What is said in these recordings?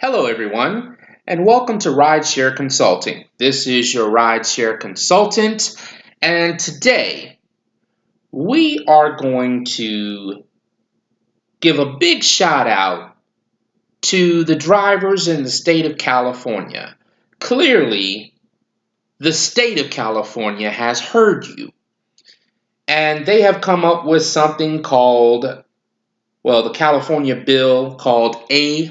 Hello, everyone, and welcome to Rideshare Consulting. This is your Rideshare Consultant, and today we are going to give a big shout out to the drivers in the state of California. Clearly, the state of California has heard you, and they have come up with something called, the California bill called AB5.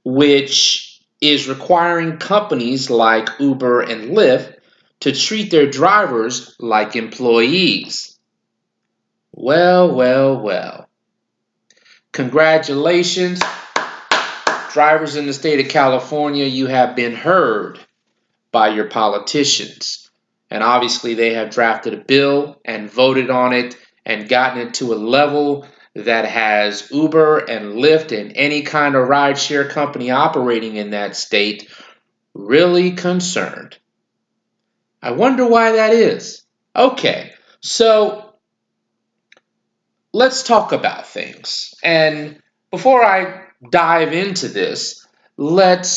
Which is requiring companies like Uber and Lyft to treat their drivers like employees. Well. Congratulations, drivers in the state of California. You have been heard by your politicians. And obviously, they have drafted a bill and voted on it and gotten it to a level that has Uber and Lyft and any kind of rideshare company operating in that state really concerned. I wonder why that is. Okay, so let's talk about things. And before I dive into this, let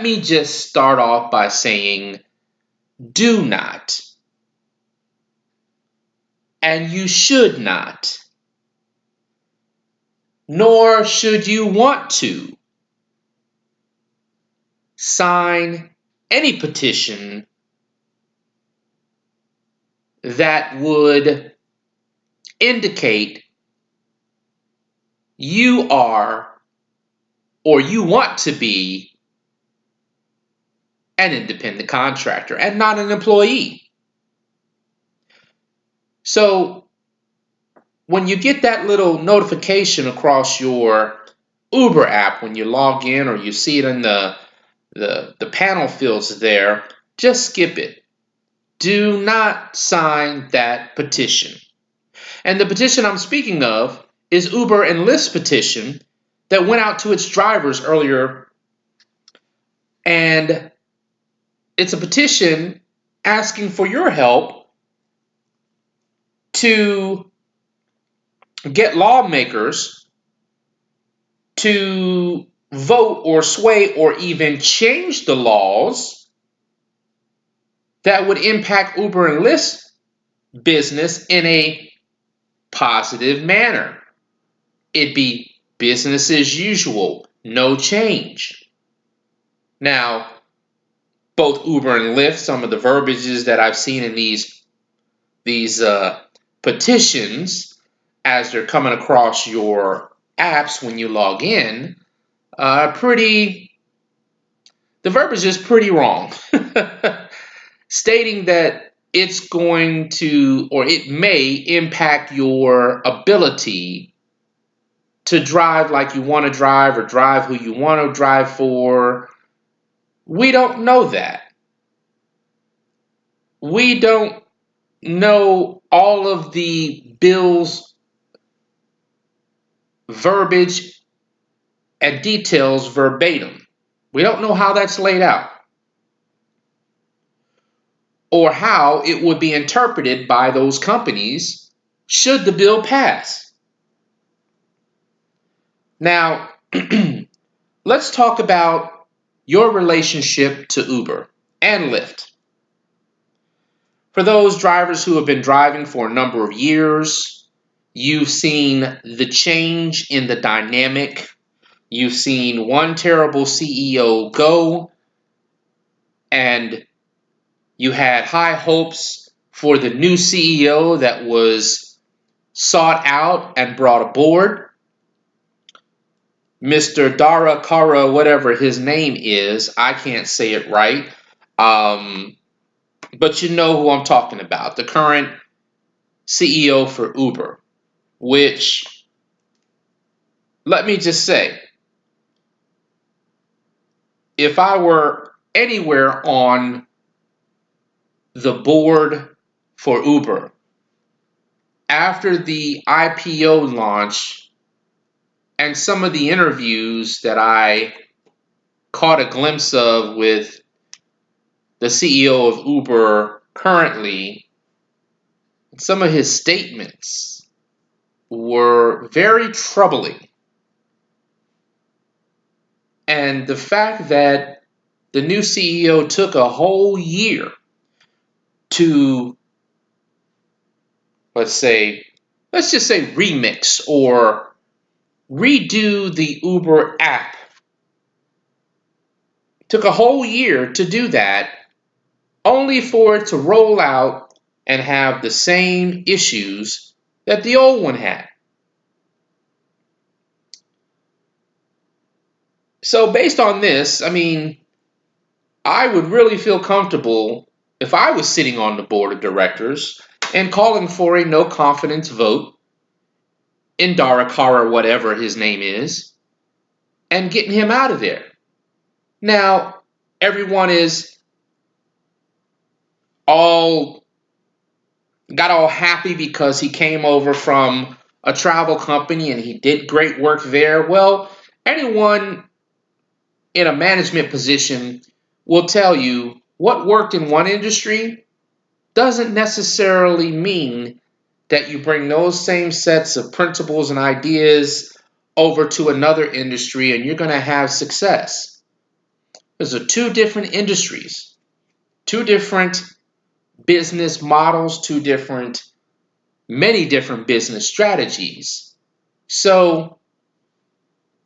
me just start off by saying do not, and you should not, nor should you want to sign any petition that would indicate you are or you want to be an independent contractor and not an employee. So when you get that little notification across your Uber app when you log in or you see it in the panel fields there, just skip it. Do not sign that petition. And the petition I'm speaking of is Uber and Lyft's petition that went out to its drivers earlier. And it's a petition asking for your help to get lawmakers to vote or sway or even change the laws that would impact Uber and Lyft's business in a positive manner. It'd be business as usual, no change. Now, both Uber and Lyft, some of the verbiages that I've seen in these petitions as they're coming across your apps when you log in, the verbiage is pretty wrong, stating that it's going to or it may impact your ability to drive like you want to drive or drive who you want to drive for. We don't know that. We don't know all of the bill's verbiage and details verbatim. We don't know how that's laid out or how it would be interpreted by those companies should the bill pass. Now, let's talk about your relationship to Uber and Lyft. For those drivers who have been driving for a number of years, you've seen the change in the dynamic. You've seen one terrible CEO go, and you had high hopes for the new CEO that was sought out and brought aboard. Mr. Dara Kara, whatever his name is, I can't say it right. But you know who I'm talking about, the current CEO for Uber, which, let me just say, if I were anywhere on the board for Uber, after the IPO launch and some of the interviews that I caught a glimpse of with the CEO of Uber currently, some of his statements were very troubling. And the fact that the new CEO took a whole year to, let's just say remix or redo the Uber app, took a whole year to do that, only for it to roll out and have the same issues that the old one had. So based on this, I would really feel comfortable if I was sitting on the board of directors and calling for a no confidence vote in Darakara, whatever his name is, and getting him out of there. Now, everyone is all got all happy because he came over from a travel company and he did great work there. Well, anyone in a management position will tell you what worked in one industry doesn't necessarily mean that you bring those same sets of principles and ideas over to another industry and you're going to have success. Those are two different industries, two different business models, many different business strategies. So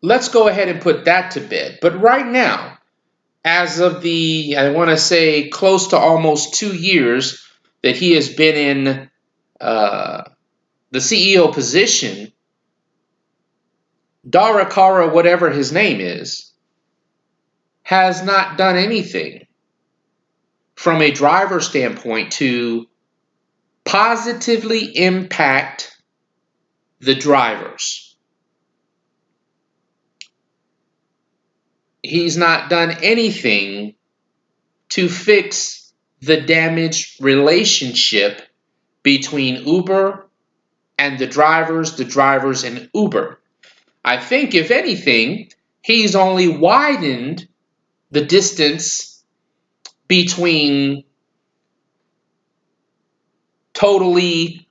let's go ahead and put that to bed. But right now, as of I want to say close to almost 2 years that he has been in the CEO position, Darakara, whatever his name is, has not done anything from a driver standpoint to positively impact the drivers. He's not done anything to fix the damaged relationship between Uber and the drivers and Uber. I think, if anything, he's only widened the distance between totally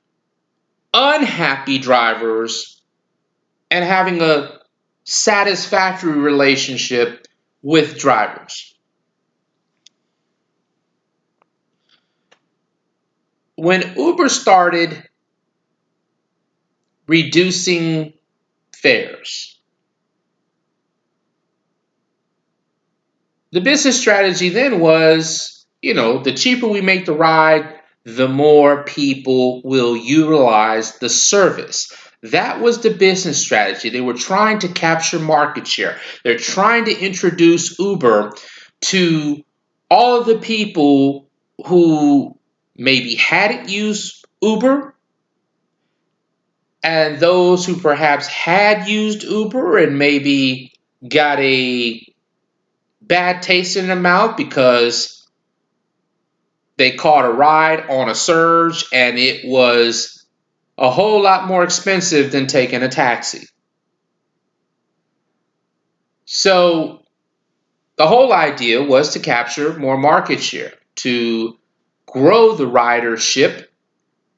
unhappy drivers and having a satisfactory relationship with drivers. When Uber started reducing fares, the business strategy then was, the cheaper we make the ride, the more people will utilize the service. That was the business strategy. They were trying to capture market share. They're trying to introduce Uber to all of the people who maybe hadn't used Uber and those who perhaps had used Uber and maybe got a bad taste in their mouth because they caught a ride on a surge and it was a whole lot more expensive than taking a taxi. So the whole idea was to capture more market share, to grow the ridership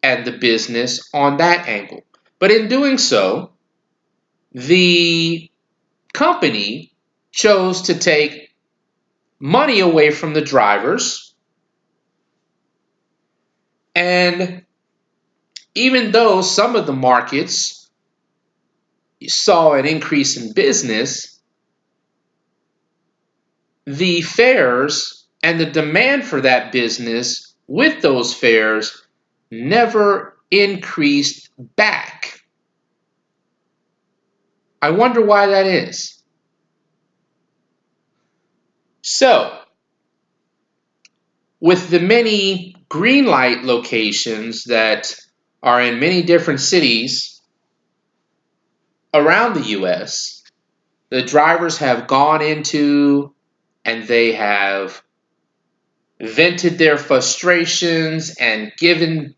and the business on that angle. But in doing so, the company chose to take money away from the drivers. And even though some of the markets saw an increase in business, the fares and the demand for that business with those fares never increased back. I wonder why that is. So, with the many green light locations that are in many different cities around the US, the drivers have gone into and they have vented their frustrations and given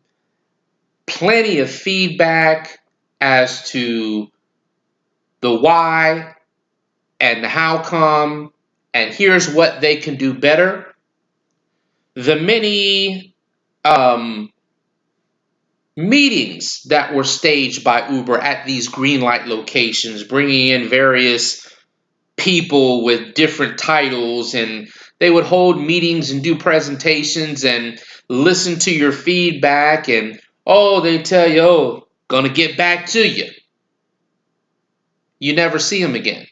plenty of feedback as to the why and how come, and here's what they can do better. The many meetings that were staged by Uber at these green light locations, bringing in various people with different titles, and they would hold meetings and do presentations and listen to your feedback, and they tell you, gonna get back to you. You never see them again.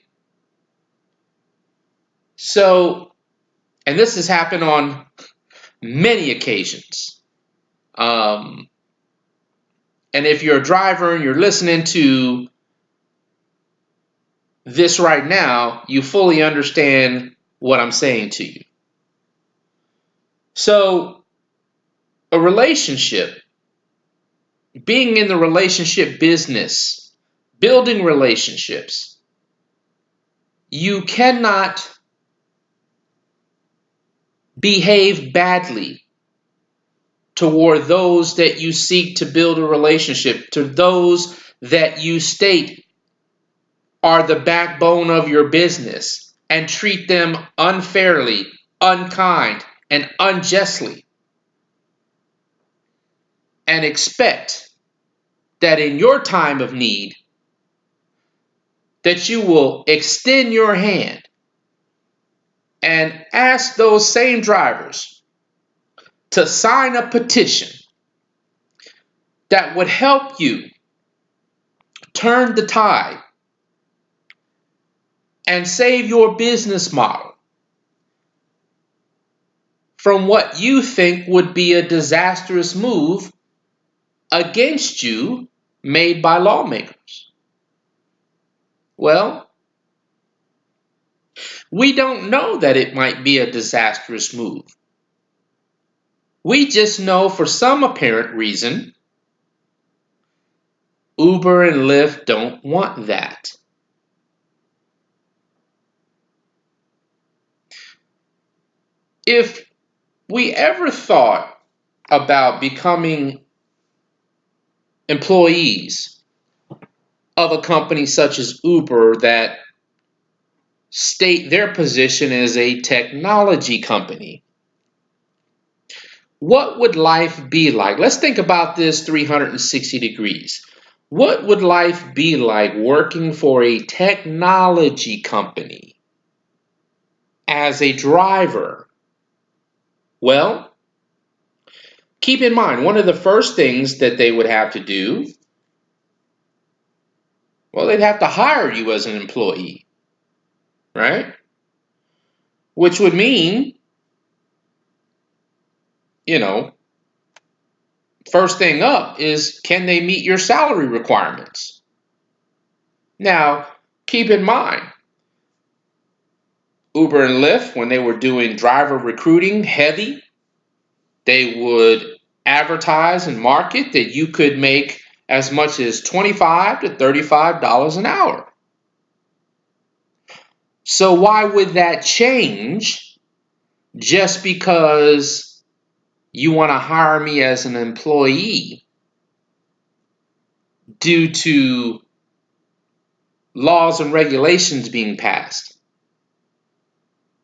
So, and this has happened on many occasions. And if you're a driver and you're listening to this right now, you fully understand what I'm saying to you. So, a relationship, being in the relationship business, building relationships, you cannot behave badly toward those that you seek to build a relationship, to those that you state are the backbone of your business, and treat them unfairly, unkind, and unjustly, and expect that in your time of need that you will extend your hand and ask those same drivers to sign a petition that would help you turn the tide and save your business model from what you think would be a disastrous move against you made by lawmakers. Well, we don't know that it might be a disastrous move. We just know for some apparent reason, Uber and Lyft don't want that. If we ever thought about becoming employees of a company such as Uber that state their position as a technology company, what would life be like? Let's think about this 360 degrees. What would life be like working for a technology company as a driver? Well, keep in mind, one of the first things that they would have to do, they'd have to hire you as an employee, right? Which would mean, first thing up is, can they meet your salary requirements? Now, keep in mind, Uber and Lyft, when they were doing driver recruiting heavy, they would advertise and market that you could make as much as $25 to $35 an hour. So why would that change just because you want to hire me as an employee due to laws and regulations being passed?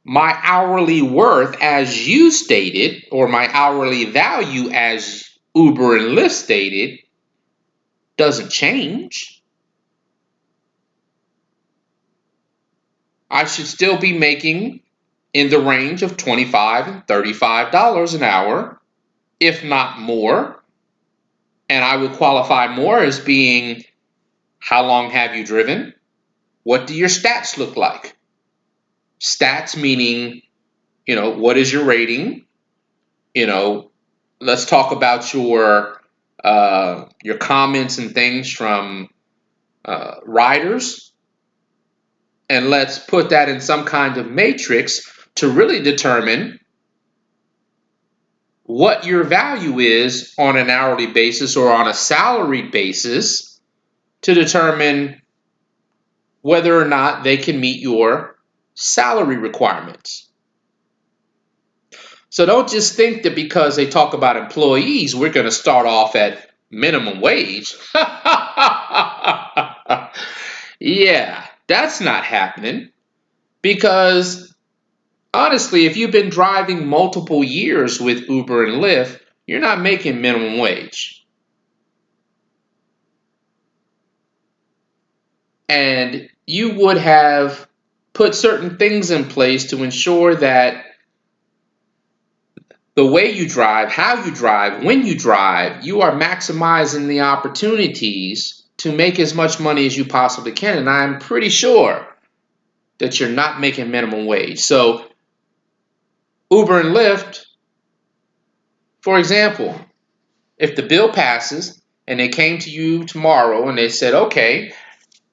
My hourly worth, as you stated, or my hourly value, as Uber and Lyft stated, doesn't change. I should still be making in the range of $25 and $35 an hour, if not more. And I would qualify more as being, how long have you driven? What do your stats look like? Stats meaning, what is your rating? Let's talk about your comments and things from riders, and let's put that in some kind of matrix to really determine what your value is on an hourly basis or on a salary basis, to determine whether or not they can meet your salary requirements. So don't just think that because they talk about employees, we're going to start off at minimum wage. Yeah, that's not happening, because honestly, if you've been driving multiple years with Uber and Lyft, you're not making minimum wage. And you would have put certain things in place to ensure that the way you drive, how you drive, when you drive, you are maximizing the opportunities to make as much money as you possibly can. And I'm pretty sure that you're not making minimum wage. So Uber and Lyft, for example, if the bill passes and they came to you tomorrow and they said, okay,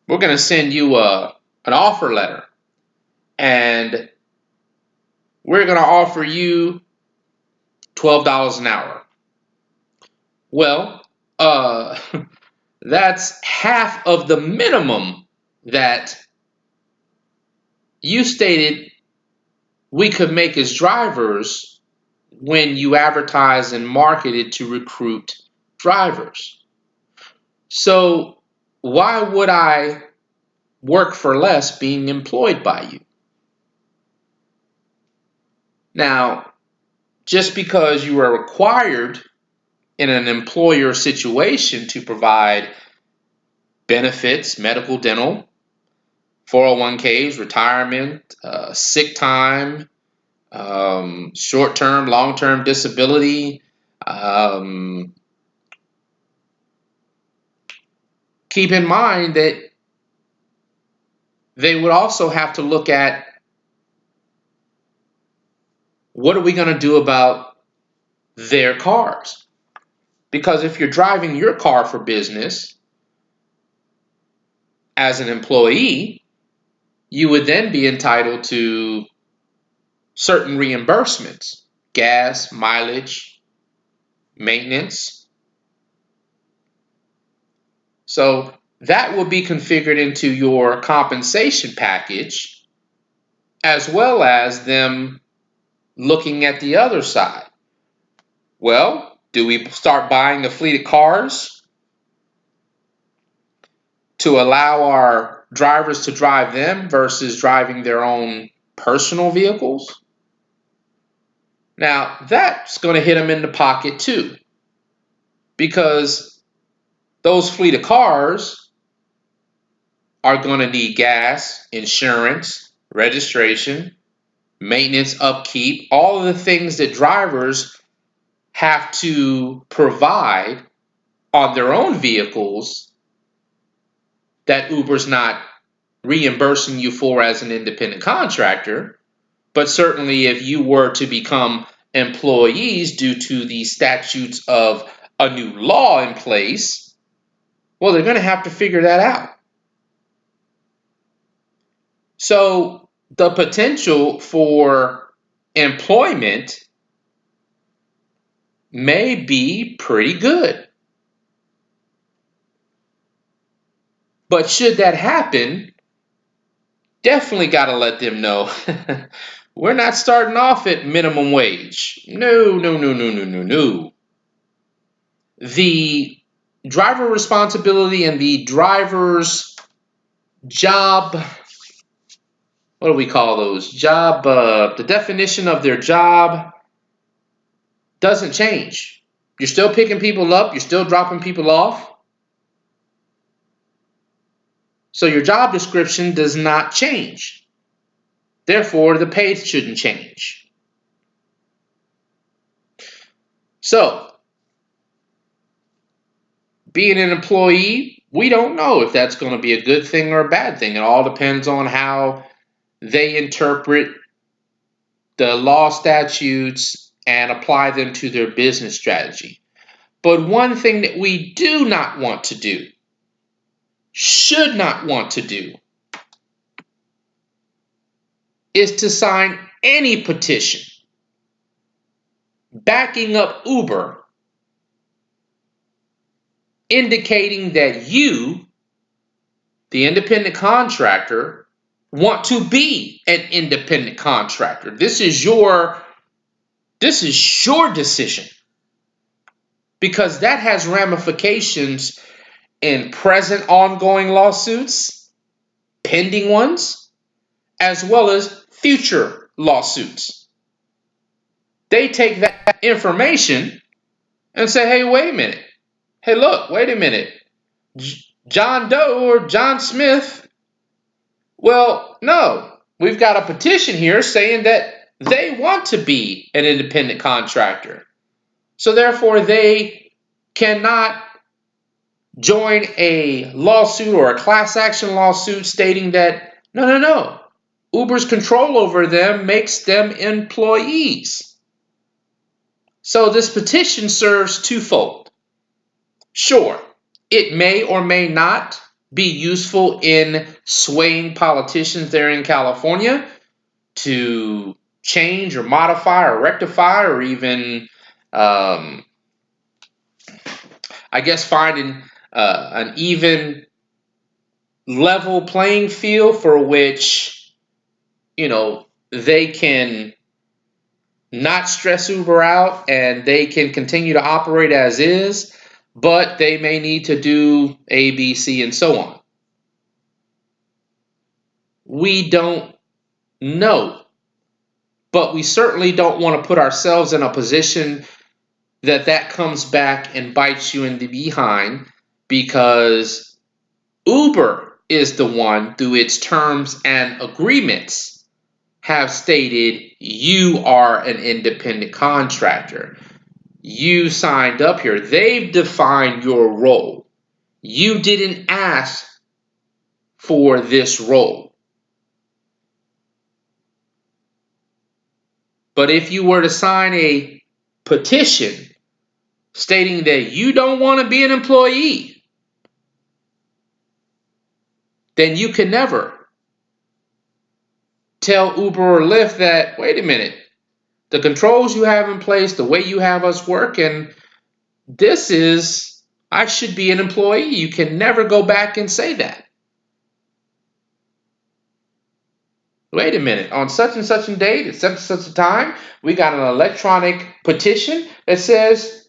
we're going to send you an offer letter and we're going to offer you $12 an hour. Well, that's half of the minimum that you stated we could make as drivers when you advertise and marketed to recruit drivers. So why would I work for less being employed by you? Now, just because you are required in an employer situation to provide benefits, medical, dental, 401ks, retirement, sick time, short-term, long-term disability. Keep in mind that they would also have to look at what are we going to do about their cars? Because if you're driving your car for business as an employee, you would then be entitled to certain reimbursements, gas, mileage, maintenance. So that will be configured into your compensation package, as well as them looking at the other side. Well, do we start buying a fleet of cars to allow our drivers to drive them versus driving their own personal vehicles? Now, that's going to hit them in the pocket too, because those fleet of cars are going to need gas, insurance, registration, maintenance, upkeep, all of the things that drivers have to provide on their own vehicles that Uber's not reimbursing you for as an independent contractor. But certainly if you were to become employees due to the statutes of a new law in place, well, they're going to have to figure that out. So the potential for employment may be pretty good. But should that happen, definitely got to let them know we're not starting off at minimum wage. No, no, no, no, no, no, no. The driver responsibility and the driver's job, what do we call those? The definition of their job doesn't change. You're still picking people up, you're still dropping people off. So your job description does not change. Therefore, the pay shouldn't change. So, being an employee, we don't know if that's going to be a good thing or a bad thing. It all depends on how they interpret the law statutes and apply them to their business strategy. But one thing that we do not want to do, should not want to do, is to sign any petition backing up Uber, indicating that you, the independent contractor, want to be an independent contractor. This is your decision, because that has ramifications in present ongoing lawsuits, pending ones, as well as future lawsuits. They take that information and say, hey, wait a minute. Hey, look, wait a minute. John Doe or John Smith, well, no. we've got a petition here saying that they want to be an independent contractor. So therefore, they cannot join a lawsuit or a class action lawsuit stating that, no. Uber's control over them makes them employees. So this petition serves twofold. Sure, it may or may not be useful in swaying politicians there in California to change or modify or rectify or even, finding an even level playing field for which, they can not stress Uber out and they can continue to operate as is, but they may need to do A, B, C, and so on. We don't know, but we certainly don't want to put ourselves in a position that comes back and bites you in the behind, because Uber is the one, through its terms and agreements, have stated you are an independent contractor. You signed up here. They've defined your role. You didn't ask for this role. But if you were to sign a petition stating that you don't want to be an employee, then you can never tell Uber or Lyft that, wait a minute, the controls you have in place, the way you have us work, and I should be an employee. You can never go back and say that. Wait a minute, on such and such a date, at such and such a time, we got an electronic petition that says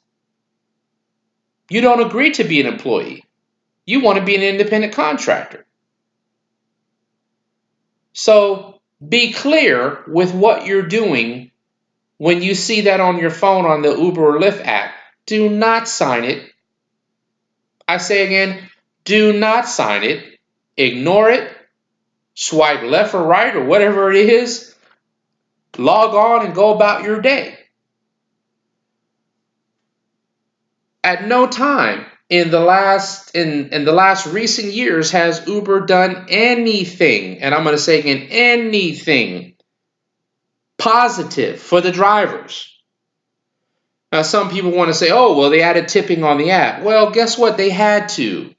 you don't agree to be an employee. You want to be an independent contractor. So be clear with what you're doing when you see that on your phone on the Uber or Lyft app. Do not sign it. I say again, do not sign it. Ignore it. Swipe left or right or whatever it is. Log on and go about your day. At no time in the last recent years has Uber done anything, and I'm going to say again, anything positive for the drivers. Now, some people want to say, oh, well, they added tipping on the app. Well, guess what? They had to.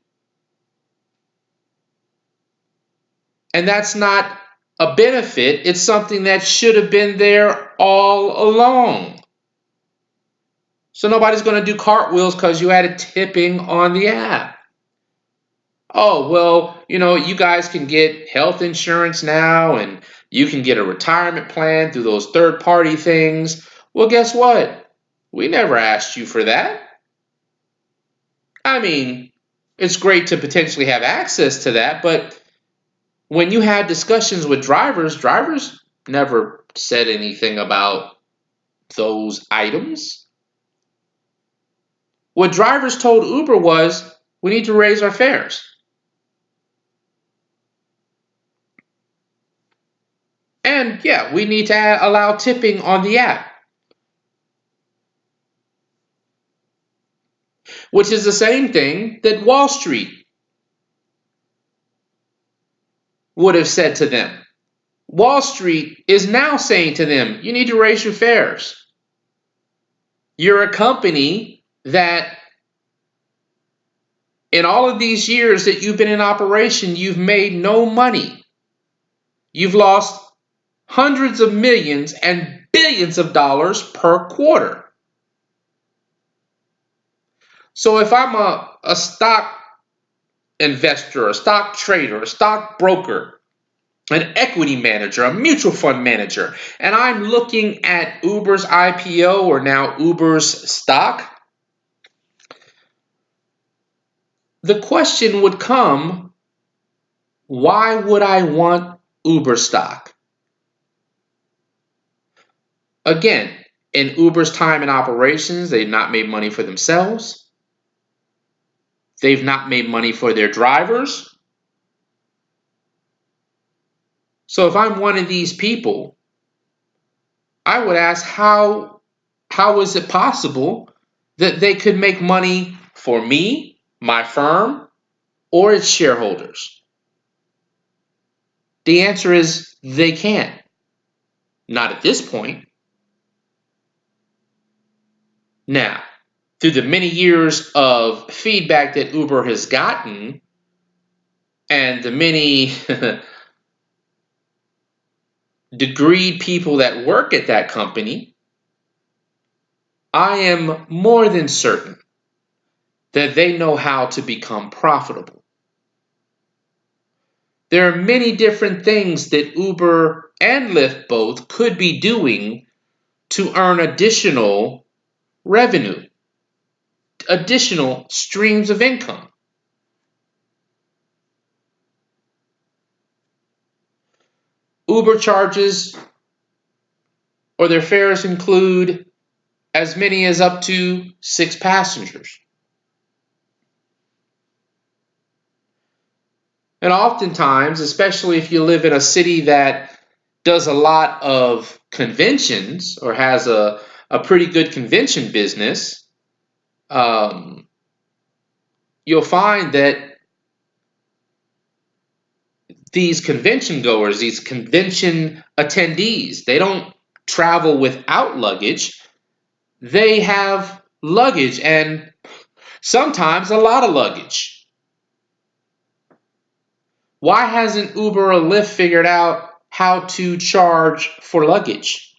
And that's not a benefit. It's something that should have been there all along. So nobody's going to do cartwheels because you added tipping on the app. Oh, well, you guys can get health insurance now, and you can get a retirement plan through those third-party things. Well, guess what? We never asked you for that. I mean, it's great to potentially have access to that, but when you had discussions with drivers never said anything about those items. What drivers told Uber was, we need to raise our fares. And yeah, we need to allow tipping on the app. Which is the same thing that Wall Street would have said to them. Wall Street is now saying to them, you need to raise your fares. You're a company that in all of these years that you've been in operation, you've made no money. You've lost hundreds of millions and billions of dollars per quarter. So if I'm a stock investor, a stock trader, a stock broker, an equity manager, a mutual fund manager, and I'm looking at Uber's IPO, or now Uber's stock, the question would come, why would I want Uber stock? Again, in Uber's time in operations, they've not made money for themselves. They've not made money for their drivers. So if I'm one of these people, I would ask how is it possible that they could make money for me, my firm, or its shareholders? The answer is they can't. Not at this point. Now, through the many years of feedback that Uber has gotten and the many degreed people that work at that company, I am more than certain that they know how to become profitable. There are many different things that Uber and Lyft both could be doing to earn additional revenue, additional streams of income. Uber charges or their fares include as many as up to 6 passengers. And oftentimes, especially if you live in a city that does a lot of conventions or has a pretty good convention business, you'll find that these convention goers, these convention attendees, they don't travel without luggage. They have luggage and sometimes a lot of luggage. Why hasn't Uber or Lyft figured out how to charge for luggage?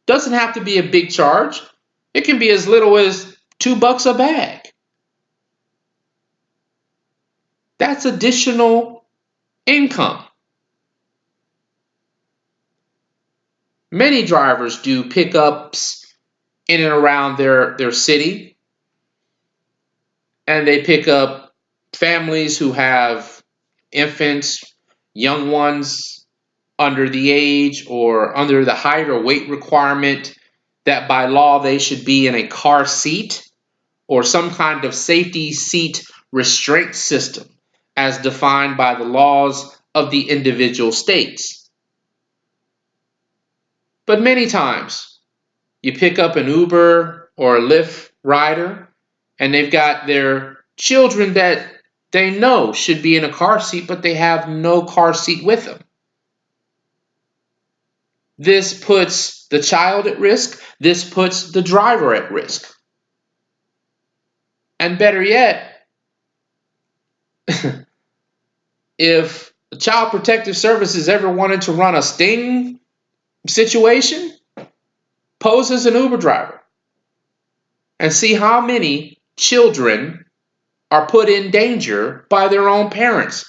Doesn't have to be a big charge. It can be as little as $2 a bag. That's additional income. Many drivers do pickups in and around their city, and they pick up families who have infants, young ones under the age or under the height or weight requirement that by law they should be in a car seat or some kind of safety seat restraint system as defined by the laws of the individual states. But many times you pick up an Uber or a Lyft rider and they've got their children that they know should be in a car seat, but they have no car seat with them. This puts the child at risk. This puts the driver at risk. And better yet, if Child Protective Services ever wanted to run a sting situation, pose as an Uber driver and see how many children are put in danger by their own parents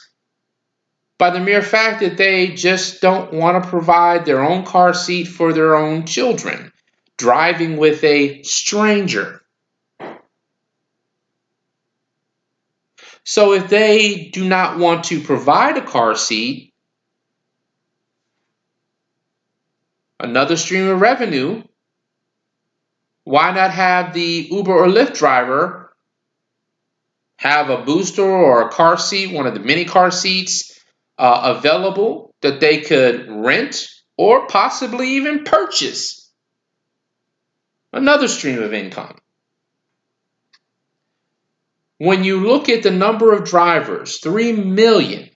by the mere fact that they just don't want to provide their own car seat for their own children, driving with a stranger. So if they do not want to provide a car seat, another stream of revenue, why not have the Uber or Lyft driver have a booster or a car seat, one of the many car seats available that they could rent or possibly even purchase? Another stream of income. When you look at the number of drivers, 3 million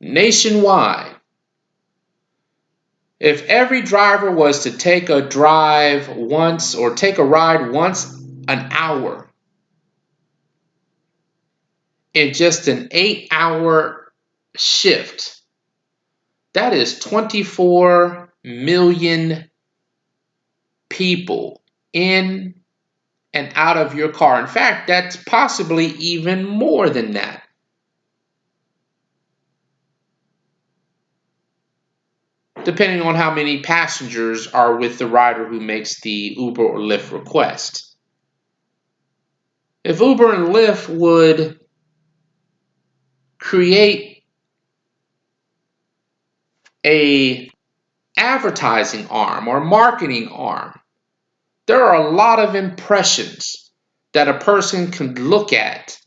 nationwide, if every driver was to take a drive once or take a ride once an hour in just an 8-hour shift, that is 24 million people in and out of your car. In fact, that's possibly even more than that. Depending on how many passengers are with the rider who makes the Uber or Lyft request. If Uber and Lyft would create a advertising arm or marketing arm, there are a lot of impressions that a person can look at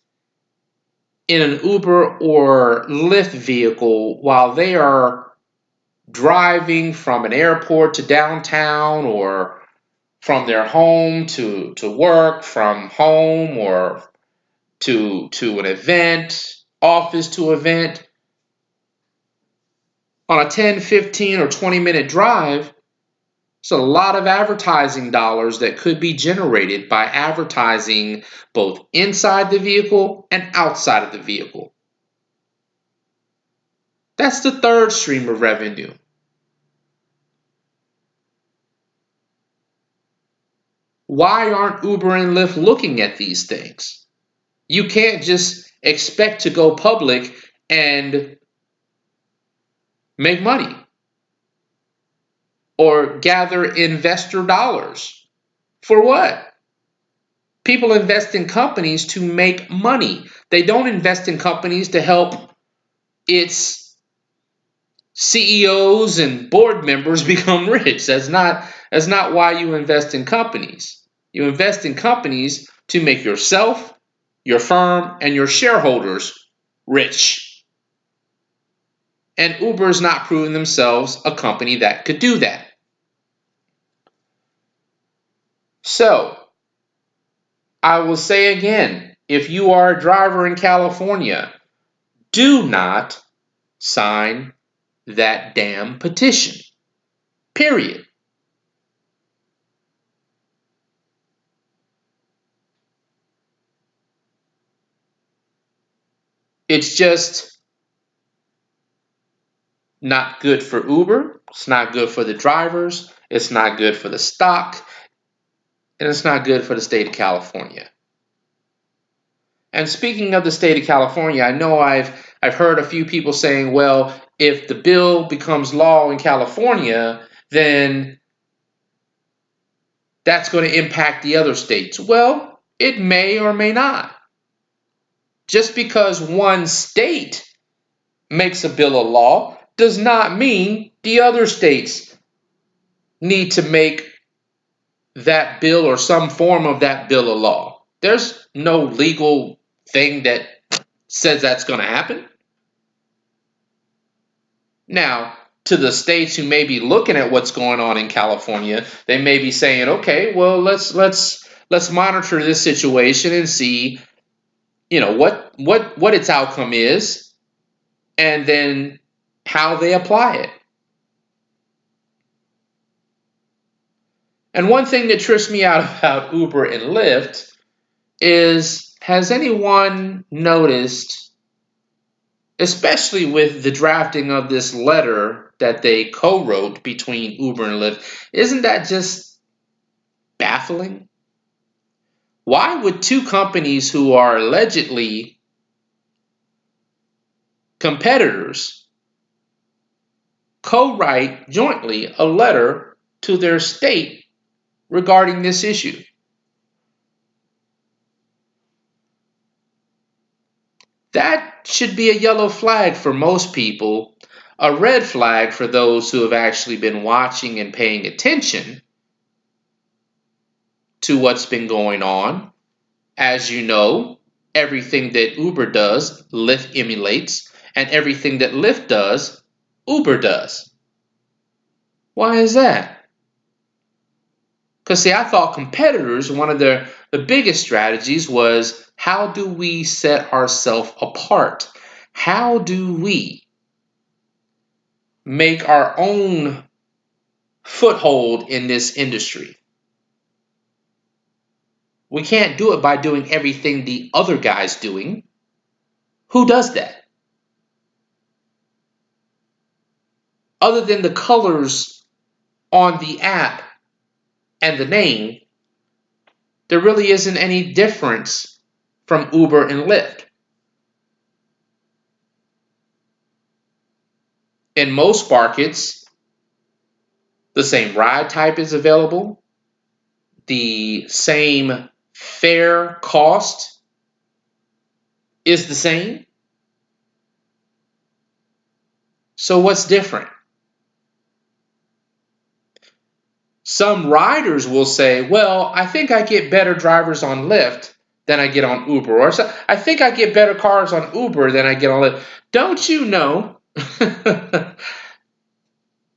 in an Uber or Lyft vehicle while they are driving from an airport to downtown, or from their home to work, from home or to an event, office to event, on a 10, 15, or 20-minute drive, it's a lot of advertising dollars that could be generated by advertising both inside the vehicle and outside of the vehicle. That's the third stream of revenue. Why aren't Uber and Lyft looking at these things? You can't just expect to go public and make money or gather investor dollars. For what? People invest in companies to make money. They don't invest in companies to help its CEOs and board members become rich. That's not why you invest in companies. You invest in companies to make yourself, your firm, and your shareholders rich. And Uber has not proven themselves a company that could do that. So, I will say again, if you are a driver in California, do not sign that damn petition. Period. It's just not good for Uber. It's not good for the drivers. It's not good for the stock. And it's not good for the state of California. And speaking of the state of California, I know I've heard a few people saying, well, if the bill becomes law in California, then that's going to impact the other states. Well, it may or may not. Just because one state makes a bill of law does not mean the other states need to make that bill or some form of that bill of law. There's no legal thing that says that's going to happen. Now, to the states who may be looking at what's going on in California, they may be saying, okay, well, let's monitor this situation and see, what its outcome is, and then how they apply it. And one thing that trips me out about Uber and Lyft is, has anyone noticed, especially with the drafting of this letter that they co-wrote between Uber and Lyft, isn't that just baffling? Why would two companies who are allegedly competitors co-write jointly a letter to their state regarding this issue? That should be a yellow flag for most people, a red flag for those who have actually been watching and paying attention to what's been going on. As you know, everything that Uber does, Lyft emulates, and everything that Lyft does, Uber does. Why is that? Because see, I thought competitors, one of the biggest strategies was, how do we set ourselves apart? How do we make our own foothold in this industry? We can't do it by doing everything the other guy's doing. Who does that? Other than the colors on the app and the name, there really isn't any difference from Uber and Lyft. In most markets, the same ride type is available. The same fare cost is the same. So what's different? Some riders will say, well, I think I get better drivers on Lyft than I get on Uber. Or so, I think I get better cars on Uber than I get on Lyft. Don't you know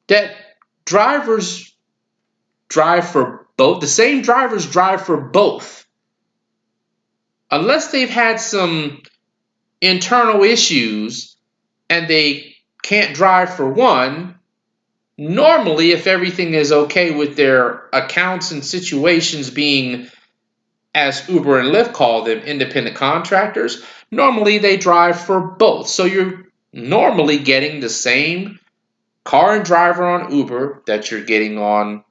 that drivers drive for both? The same drivers drive for both. Unless they've had some internal issues and they can't drive for one, normally if everything is okay with their accounts and situations being, as Uber and Lyft call them, independent contractors, normally they drive for both. So you're normally getting the same car and driver on Uber that you're getting on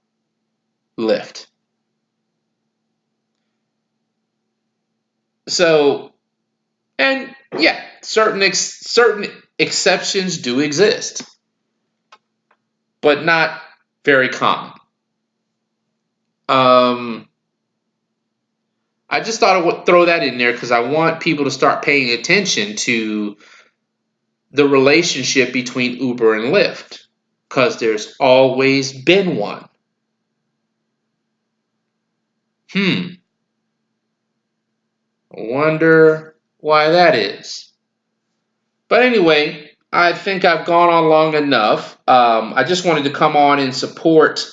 Lyft. So, and yeah, certain exceptions do exist, but not very common. I just thought I would throw that in there because I want people to start paying attention to the relationship between Uber and Lyft, because there's always been one. I wonder why that is. But anyway, I think I've gone on long enough. I just wanted to come on in support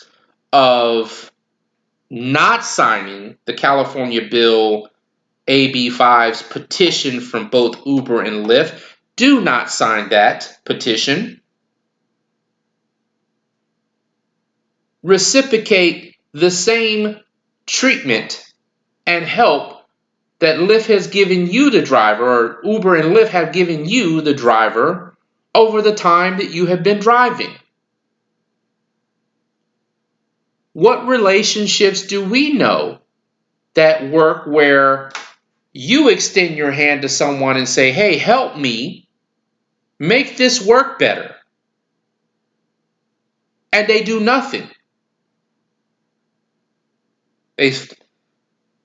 of not signing the California Bill AB5's petition from both Uber and Lyft. Do not sign that petition. Reciprocate the same treatment and help that Lyft has given you, the driver, or Uber and Lyft have given you, the driver, over the time that you have been driving. What relationships do we know that work where you extend your hand to someone and say, hey, help me make this work better? And they do nothing. They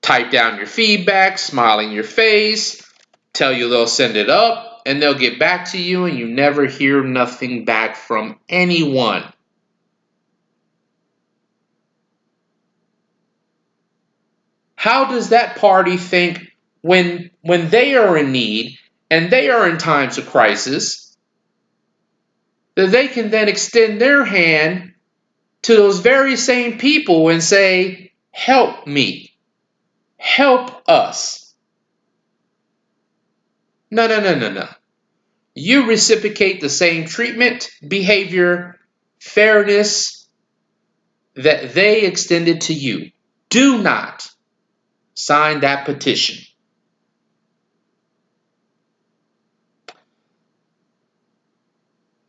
type down your feedback, smile in your face, tell you they'll send it up, and they'll get back to you, and you never hear nothing back from anyone. How does that party think when they are in need and they are in times of crisis, that they can then extend their hand to those very same people and say, help me, help us? No, no, no, no, no. You reciprocate the same treatment, behavior, fairness that they extended to you. Do not sign that petition.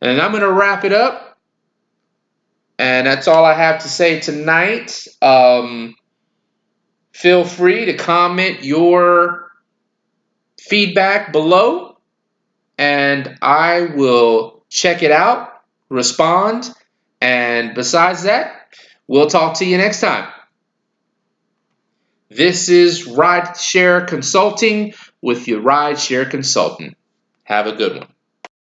And I'm going to wrap it up. And that's all I have to say tonight. Feel free to comment your feedback below, and I will check it out, respond, and besides that, we'll talk to you next time. This is Rideshare Consulting with your Rideshare Consultant. Have a good one.